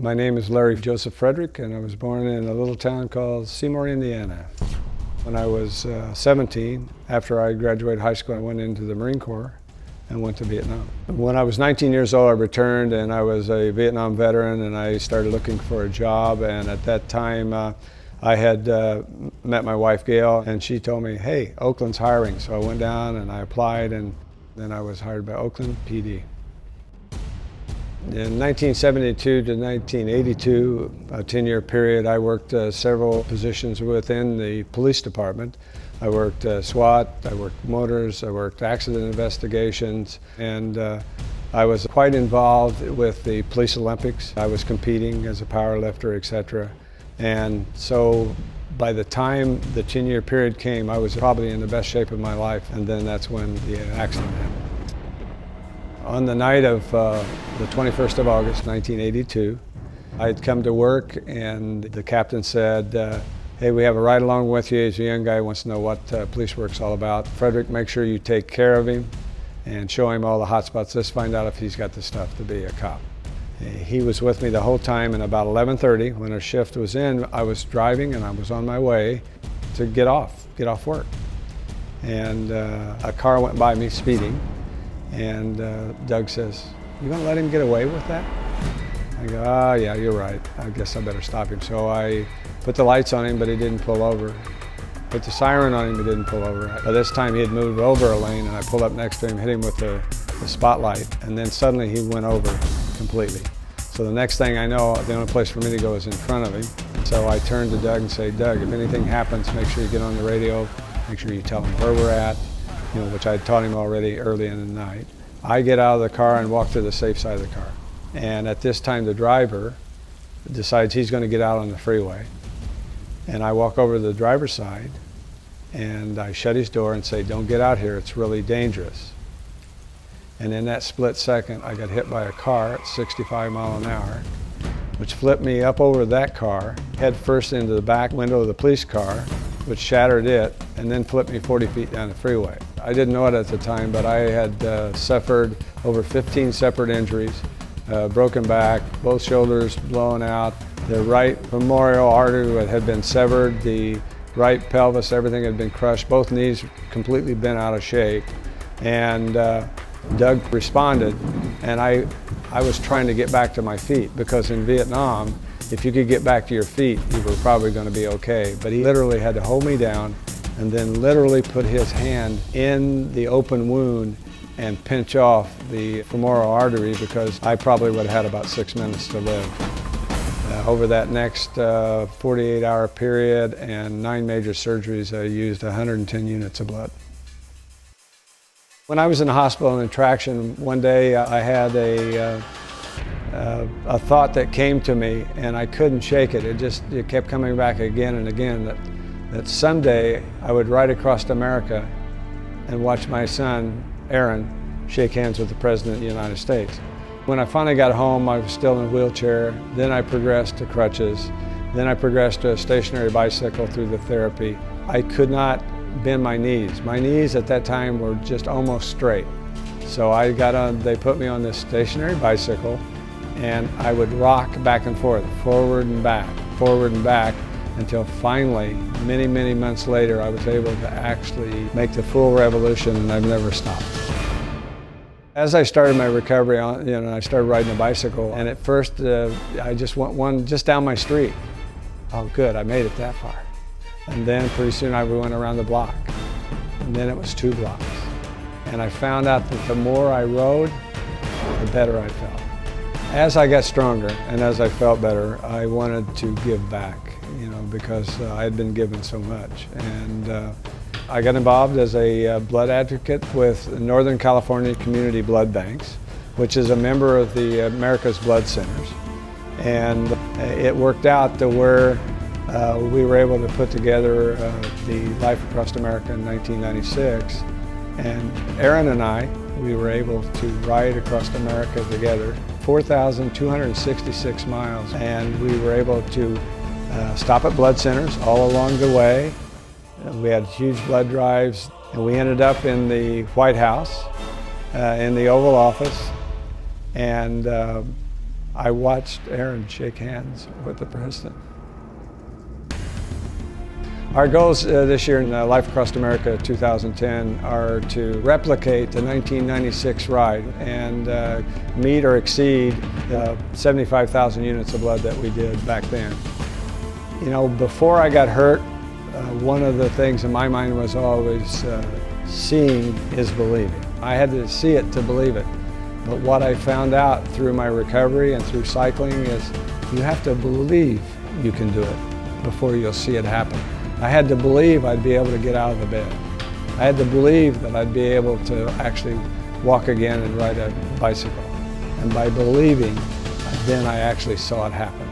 My name is Larry Joseph Frederick, and I was born in a little town called Seymour, Indiana. When I was 17, after I graduated high school, I went into the Marine Corps and went to Vietnam. When I was 19 years old, I returned, and I was a Vietnam veteran, and I started looking for a job. And at that time, I had met my wife, Gail, and she told me, hey, Oakland's hiring. So I went down and I applied, and then I was hired by Oakland PD. In 1972 to 1982, a 10-year period, I worked several positions within the police department. I worked SWAT, I worked motors, I worked accident investigations, and I was quite involved with the Police Olympics. I was competing as a power lifter, etc. And so by the time the 10-year period came, I was probably in the best shape of my life, and then that's when the accident happened. On the night of the 21st of August, 1982, I had come to work, and the captain said, hey, we have a ride along with you. He's a young guy who wants to know what police work's all about. Frederick, make sure you take care of him and show him all the hot spots. Let's find out if he's got the stuff to be a cop. He was with me the whole time, and about 11:30, when our shift was in, I was driving and I was on my way to get off work. And a car went by me speeding. And Doug says, you gonna let him get away with that? I go, oh yeah, you're right. I guess I better stop him. So I put the lights on him, but he didn't pull over. Put the siren on him, but didn't pull over. By this time he had moved over a lane, and I pulled up next to him, hit him with the spotlight, and then suddenly he went over completely. So the next thing I know, the only place for me to go is in front of him. So I turned to Doug and say, Doug, if anything happens, make sure you get on the radio, make sure you tell him where we're at, which I had taught him already early in the night. I get out of the car and walk to the safe side of the car. And at this time, the driver decides he's going to get out on the freeway. And I walk over to the driver's side, and I shut his door and say, don't get out here, it's really dangerous. And in that split second, I got hit by a car at 65 miles an hour, which flipped me up over that car, head first into the back window of the police car, which shattered it, and then flipped me 40 feet down the freeway. I didn't know it at the time, but I had suffered over 15 separate injuries, broken back, both shoulders blown out, the right femoral artery had been severed, the right pelvis, everything had been crushed, both knees completely bent out of shape. And Doug responded, and I was trying to get back to my feet, because in Vietnam, if you could get back to your feet, you were probably going to be okay. But he literally had to hold me down and then literally put his hand in the open wound and pinch off the femoral artery, because I probably would have had about 6 minutes to live. Over that next 48-hour period and 9 major surgeries, I used 110 units of blood. When I was in the hospital in traction, one day I had a thought that came to me, and I couldn't shake it. It kept coming back again and again, that someday I would ride across America and watch my son, Aaron, shake hands with the President of the United States. When I finally got home, I was still in a wheelchair. Then I progressed to crutches. Then I progressed to a stationary bicycle through the therapy. I could not bend my knees. My knees at that time were just almost straight. So they put me on this stationary bicycle, and I would rock back and forth, forward and back, until finally, many, many months later, I was able to actually make the full revolution, and I've never stopped. As I started my recovery, I started riding a bicycle, and at first I just went one just down my street. Oh good, I made it that far. And then pretty soon we went around the block, and then it was 2 blocks. And I found out that the more I rode, the better I felt. As I got stronger and as I felt better, I wanted to give back, because I had been given so much. And I got involved as a blood advocate with Northern California Community Blood Banks, which is a member of the America's Blood Centers. And it worked out to where we were able to put together the Life Across America in 1996. And Aaron and I, we were able to ride across America together, 4,266 miles, and we were able to stop at blood centers all along the way. We had huge blood drives, and we ended up in the White House, in the Oval Office, and I watched Aaron shake hands with the president. Our goals this year in Life Across America 2010 are to replicate the 1996 ride and meet or exceed the 75,000 units of blood that we did back then. You know, before I got hurt, one of the things in my mind was always seeing is believing. I had to see it to believe it. But what I found out through my recovery and through cycling is you have to believe you can do it before you'll see it happen. I had to believe I'd be able to get out of the bed. I had to believe that I'd be able to actually walk again and ride a bicycle. And by believing, then I actually saw it happen.